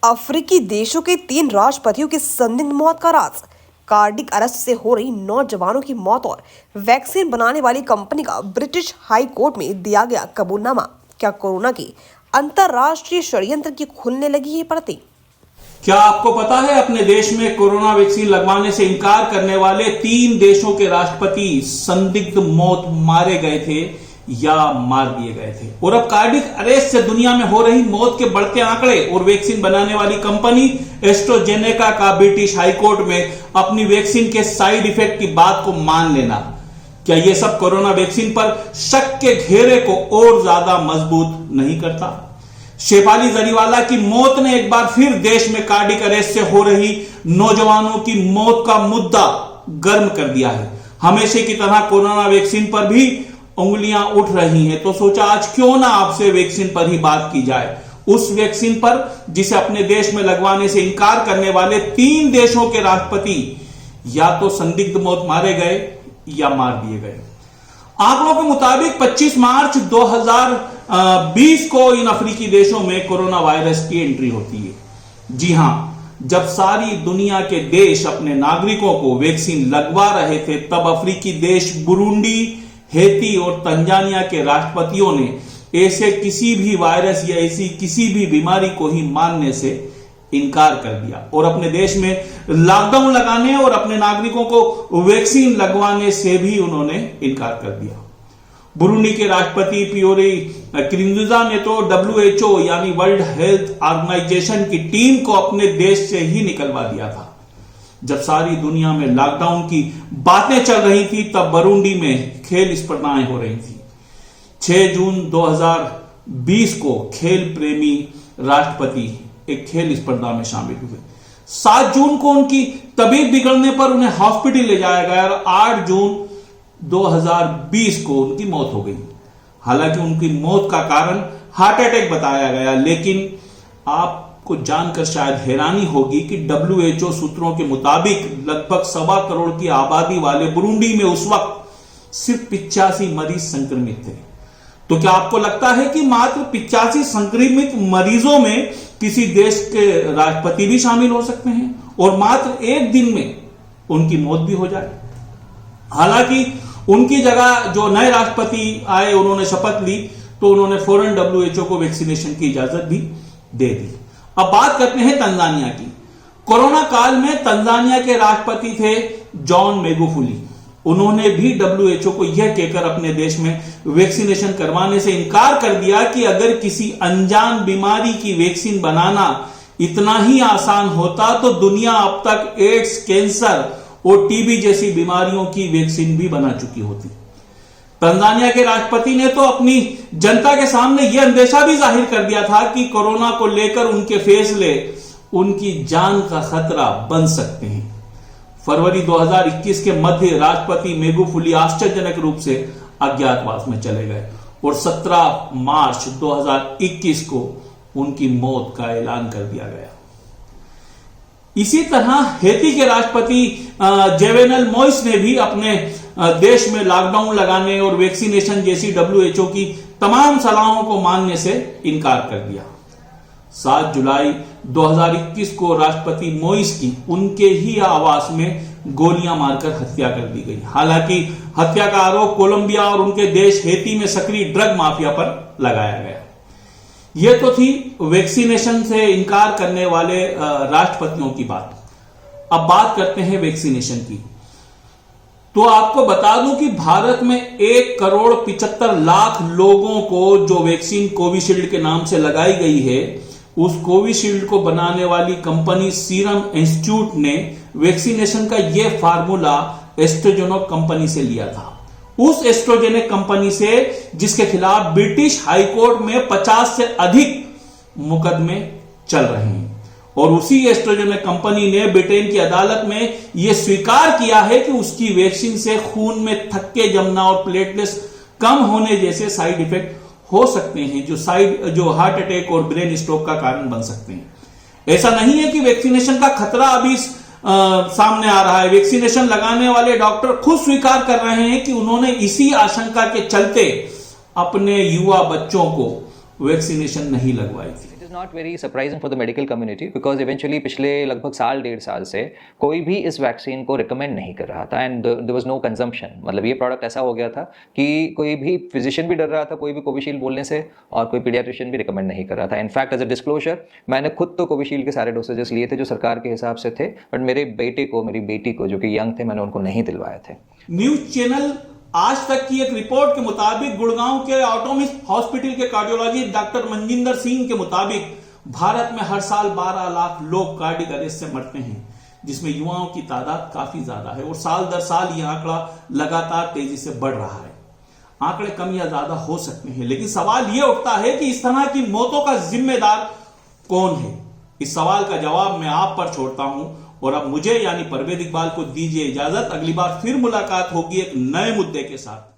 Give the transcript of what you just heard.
अफ्रीकी देशों के 3 राष्ट्रपतियों की संदिग्ध मौत का राज। कार्डिक अरेस्ट से हो रही नौजवानों की मौत और वैक्सीन बनाने वाली कंपनी का ब्रिटिश हाई कोर्ट में दिया गया कबूलनामा। क्या कोरोना के अंतरराष्ट्रीय षड्यंत्र की खुलने लगी है परतें? क्या आपको पता है अपने देश में कोरोना वैक्सीन लगवाने से इनकार करने वाले 3 देशों के राष्ट्रपति संदिग्ध मौत मारे गए थे या मार दिए गए थे। और अब कार्डिक अरेस्ट से दुनिया में हो रही मौत के बढ़ते आंकड़े और वैक्सीन बनाने वाली कंपनी एस्ट्राजेनेका का ब्रिटिश हाईकोर्ट में अपनी वैक्सीन के साइड इफेक्ट की बात को मान लेना, क्या यह सब कोरोना वैक्सीन पर शक के घेरे को और ज्यादा मजबूत नहीं करता? शेफाली जरीवाला की मौत ने एक बार फिर देश में कार्डिक अरेस्ट से हो रही नौजवानों की मौत का मुद्दा गर्म कर दिया है। हमेशा की तरह कोरोना वैक्सीन पर भी उंगलियां उठ रही हैं, तो सोचा आज क्यों ना आपसे वैक्सीन पर ही बात की जाए, उस वैक्सीन पर जिसे अपने देश में लगवाने से इनकार करने वाले 3 देशों के राष्ट्रपति या तो संदिग्ध मौत मारे गए या मार दिए गए। आंकड़ों के मुताबिक 25 मार्च 2020 को इन अफ्रीकी देशों में कोरोना वायरस की एंट्री होती है। जी हां, जब सारी दुनिया के देश अपने नागरिकों को वैक्सीन लगवा रहे थे, तब अफ्रीकी देश बुरुंडी, हेती और तंजानिया के राष्ट्रपतियों ने ऐसे किसी भी वायरस या ऐसी किसी भी बीमारी को ही मानने से इनकार कर दिया और अपने देश में लॉकडाउन लगाने और अपने नागरिकों को वैक्सीन लगवाने से भी उन्होंने इनकार कर दिया। बुरुंडी के राष्ट्रपति पियोरे नकुरुंजिज़ा ने तो WHO यानी वर्ल्ड हेल्थ ऑर्गेनाइजेशन की टीम को अपने देश से ही निकलवा दिया था। जब सारी दुनिया में लॉकडाउन की बातें चल रही थी, तब बुरुंडी में खेल स्पर्धाएं हो रही थी। 6 जून 2020 को खेल प्रेमी राष्ट्रपति एक खेल स्पर्धा में शामिल हुए। 7 जून को उनकी तबीयत बिगड़ने पर उन्हें हॉस्पिटल ले जाया गया और 8 जून 2020 को उनकी मौत हो गई। हालांकि उनकी मौत का कारण हार्ट अटैक बताया गया, लेकिन आपको जानकर शायद हैरानी होगी कि WHO सूत्रों के मुताबिक लगभग 1.25 करोड़ की आबादी वाले बुरुंडी में उस वक्त सिर्फ 85 मरीज संक्रमित थे। तो क्या आपको लगता है कि मात्र 85 संक्रमित मरीजों में किसी देश के राष्ट्रपति भी शामिल हो सकते हैं और मात्र एक दिन में उनकी मौत भी हो जाए? हालांकि उनकी जगह जो नए राष्ट्रपति आए, उन्होंने शपथ ली तो उन्होंने फौरन WHO को वैक्सीनेशन की इजाजत भी दे दी। अब बात करते हैं तंजानिया की। कोरोना काल में तंजानिया के राष्ट्रपति थे जॉन मैगुफुली। उन्होंने भी WHO को यह कहकर अपने देश में वैक्सीनेशन करवाने से इनकार कर दिया कि अगर किसी अनजान बीमारी की वैक्सीन बनाना इतना ही आसान होता तो दुनिया अब तक एड्स, कैंसर और टीबी जैसी बीमारियों की वैक्सीन भी बना चुकी होती। तंजानिया के राष्ट्रपति ने तो अपनी जनता के सामने यह अंदेशा भी जाहिर कर दिया था कि कोरोना को लेकर उनके फैसले उनकी जान का खतरा बन सकते हैं। फरवरी 2021 के मध्य राष्ट्रपति मैगुफुली आश्चर्यजनक रूप से अज्ञातवास में चले गए और 17 मार्च 2021 को उनकी मौत का ऐलान कर दिया गया। इसी तरह हेती के राष्ट्रपति जोवेनल मोइस ने भी अपने देश में लॉकडाउन लगाने और वैक्सीनेशन जैसी WHO की तमाम सलाहों को मानने से इनकार कर दिया। 7 जुलाई 2021 को राष्ट्रपति मोइस की उनके ही आवास में गोलियां मारकर हत्या कर दी गई। हालांकि हत्या का आरोप कोलंबिया और उनके देश हेती में सक्रिय ड्रग माफिया पर लगाया गया। यह तो थी वैक्सीनेशन से इनकार करने वाले राष्ट्रपतियों की बात। अब बात करते हैं वैक्सीनेशन की। तो आपको बता दूं कि भारत में 1,75,00,000 लोगों को जो वैक्सीन कोविशील्ड के नाम से लगाई गई है, उस कोविशील्ड को बनाने वाली कंपनी सीरम इंस्टीट्यूट ने वैक्सीनेशन का यह फार्मूला एस्ट्राजेनेका कंपनी से लिया था। उस एस्ट्राजेनेका कंपनी से जिसके खिलाफ ब्रिटिश हाईकोर्ट में 50 से अधिक मुकदमे चल रहे हैं। और उसी एस्ट्राजेनेका कंपनी ने ब्रिटेन की अदालत में यह स्वीकार किया है कि उसकी वैक्सीन से खून में थक्के जमना और प्लेटलेट्स कम होने जैसे साइड इफेक्ट हो सकते हैं, जो हार्ट अटैक और ब्रेन स्ट्रोक का कारण बन सकते हैं। ऐसा नहीं है कि वैक्सीनेशन का खतरा अभी सामने आ रहा है। वैक्सीनेशन लगाने वाले डॉक्टर खुद स्वीकार कर रहे हैं कि उन्होंने इसी आशंका के चलते अपने युवा बच्चों को वैक्सीनेशन नहीं लगवाई थी। is not very surprising for the medical community because eventually पिछले लगभग साल डेढ़ साल से कोई भी इस वैक्सीन को रिकमेंड नहीं कर रहा था and there was no consumption. मतलब ये प्रोडक्ट ऐसा हो गया था कि कोई भी फिजिशियन भी डर रहा था कोई भी कोविशील्ड बोलने से और कोई पीडियाट्रिशियन भी रिकमेंड नहीं कर रहा था। इनफैक्ट एज अ डिस्क्लोजर मैंने खुद तो कोविशील्ड के सारे डोसेजेस लिए थे जो सरकार के हिसाब से थे, बट मेरे बेटे को मेरी बेटी को जो कि यंग थे मैंने उनको नहीं दिलवाए थे। न्यूज चैनल आज तक की एक रिपोर्ट के मुताबिक गुड़गांव के ऑटोमिस्ट हॉस्पिटल के कार्डियोलॉजिस्ट डॉक्टर मनजिंदर सिंह के मुताबिक भारत में हर साल 12 लाख लोग कार्डियक अरेस्ट से मरते हैं, जिसमें युवाओं की तादाद काफी ज्यादा है और साल दर साल यह आंकड़ा लगातार तेजी से बढ़ रहा है। आंकड़े कम या ज्यादा हो सकते हैं, लेकिन सवाल यह उठता है कि इस तरह की मौतों का जिम्मेदार कौन है। इस सवाल का जवाब मैं आप पर छोड़ता हूं और अब मुझे यानी परवेज इकबाल को दीजिए इजाजत। अगली बार फिर मुलाकात होगी एक नए मुद्दे के साथ।